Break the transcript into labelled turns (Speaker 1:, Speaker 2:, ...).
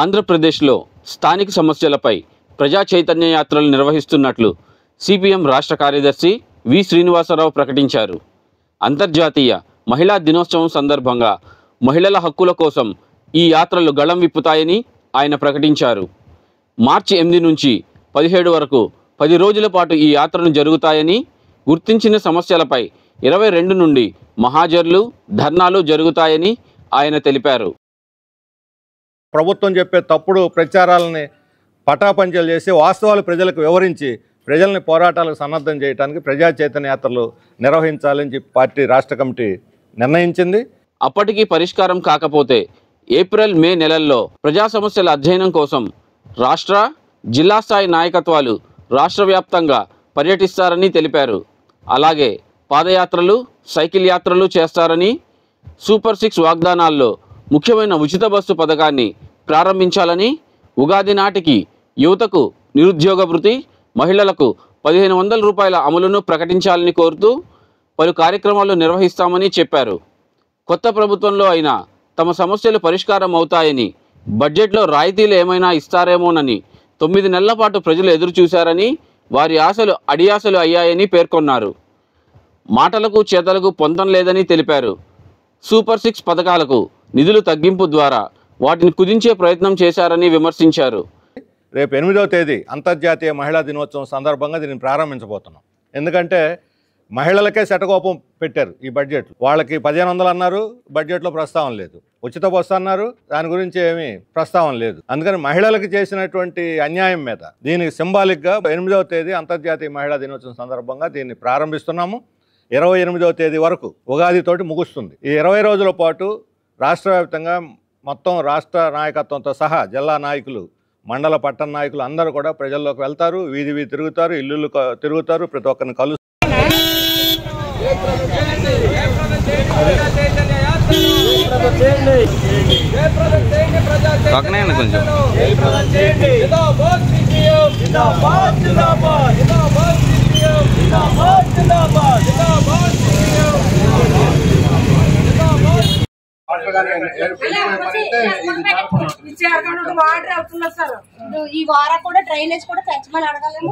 Speaker 1: ఆంధ్రప్రదేశ్లో స్థానిక సమస్యలపై ప్రజా చైతన్య యాత్రలు నిర్వహిస్తున్నట్లు సిపిఎం రాష్ట్ర కార్యదర్శి వి శ్రీనివాసరావు ప్రకటించారు. అంతర్జాతీయ మహిళా దినోత్సవం సందర్భంగా మహిళల హక్కుల కోసం ఈ యాత్రలు గళం విప్పుతాయని ఆయన ప్రకటించారు. మార్చి 8 నుంచి 17 వరకు 10 రోజుల పాటు ఈ యాత్రలు జరుగుతాయని, గుర్తించిన సమస్యలపై 22 నుండి మహాజర్లు, ధర్నాలు జరుగుతాయని ఆయన తెలిపారు.
Speaker 2: ప్రభుత్వం చెప్పే తప్పుడు ప్రచారాలని పటాపంచలు చేసి వాస్తవాలు ప్రజలకు వివరించి ప్రజల్ని పోరాటాలకు సన్నద్ధం చేయడానికి ప్రజా చైతన్య యాత్రలు నిర్వహించాలని చెప్పి పార్టీ రాష్ట్ర కమిటీ నిర్ణయించింది.
Speaker 1: అప్పటికీ పరిష్కారం కాకపోతే ఏప్రిల్, మే నెలల్లో ప్రజా సమస్యల అధ్యయనం కోసం రాష్ట్ర, జిల్లా స్థాయి నాయకత్వాలు రాష్ట్ర వ్యాప్తంగా పర్యటిస్తారని తెలిపారు. అలాగే పాదయాత్రలు, సైకిల్ యాత్రలు చేస్తారని, సూపర్ 6 వాగ్దానాల్లో ముఖ్యమైన ఉచిత బస్సు పథకాన్ని ప్రారంభించాలని, ఉగాది నాటికి యువతకు నిరుద్యోగ భృతి, మహిళలకు 1500 రూపాయల అమలును ప్రకటించాలని కోరుతూ పలు కార్యక్రమాలు నిర్వహిస్తామని చెప్పారు. కొత్త ప్రభుత్వంలో అయినా తమ సమస్యలు పరిష్కారం అవుతాయని, బడ్జెట్లో రాయితీలు ఏమైనా ఇస్తారేమోనని 9 నెలల పాటు ప్రజలు ఎదురు చూశారని, వారి ఆశలు అడియాసలు అయ్యాయని పేర్కొన్నారు. మాటలకు చేతలకు పొంతం లేదని తెలిపారు. సూపర్ 6 పథకాలకు నిధులు తగ్గింపు ద్వారా వాటిని కుదించే ప్రయత్నం చేశారని విమర్శించారు.
Speaker 2: రేపు 8వ తేదీ అంతర్జాతీయ మహిళా దినోత్సవం సందర్భంగా దీన్ని ప్రారంభించబోతున్నాం. ఎందుకంటే మహిళలకే శటకోపం పెట్టారు ఈ బడ్జెట్. వాళ్ళకి 1500 అన్నారు, బడ్జెట్లో ప్రస్తావన లేదు. ఉచిత బస్సు అన్నారు, దాని గురించి ఏమీ ప్రస్తావన లేదు. అందుకని మహిళలకు చేసినటువంటి అన్యాయం మీద దీనికి సింబాలిక్గా 8వ తేదీ అంతర్జాతీయ మహిళా దినోత్సవం సందర్భంగా దీన్ని ప్రారంభిస్తున్నాము. 28వ తేదీ వరకు ఉగాదితోటి ముగుస్తుంది. ఈ 20 రోజుల పాటు రాష్ట్ర వ్యాప్తంగా మొత్తం రాష్ట్ర నాయకత్వంతో సహా జిల్లా నాయకులు, మండల పట్టణ నాయకులు అందరూ కూడా ప్రజల్లోకి వెళ్తారు, వీధి వీధి తిరుగుతారు, ఇల్లు తిరుగుతారు, ప్రతి ఒక్కరిని కలుస్తారు.
Speaker 3: ఈ వారం కూడా డ్రైనేజ్ కూడా పెంచమని అడగాలేము.